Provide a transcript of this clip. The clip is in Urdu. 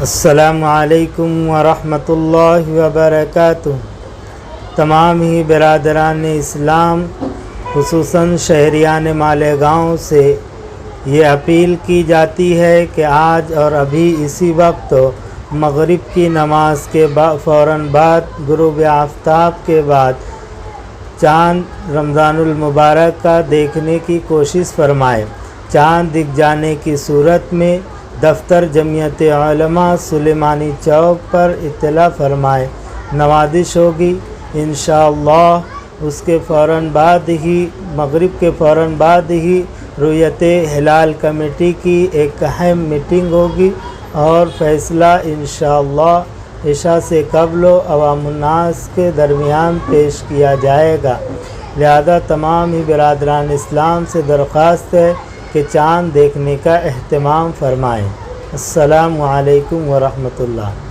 السلام علیکم ورحمۃ اللہ وبرکاتہ۔ تمام ہی برادران اسلام خصوصاً شہریان مالیگاؤں سے یہ اپیل کی جاتی ہے کہ آج اور ابھی اسی وقت مغرب کی نماز کے فوراً بعد غروب آفتاب کے بعد چاند رمضان المبارک کا دیکھنے کی کوشش فرمائے۔ چاند دکھ جانے کی صورت میں دفتر جمعیت علماء سلیمانی چوک پر اطلاع فرمائے، نوازش ہوگی انشاءاللہ۔ اس کے فوراً بعد ہی مغرب کے فوراً بعد ہی رؤیت ہلال کمیٹی کی ایک اہم میٹنگ ہوگی اور فیصلہ انشاءاللہ عشاء سے قبل عوام الناس کے درمیان پیش کیا جائے گا۔ لہذا تمام ہی برادران اسلام سے درخواست ہے کہ چاند دیکھنے کا اہتمام فرمائیں۔ السلام علیکم ورحمۃ اللہ۔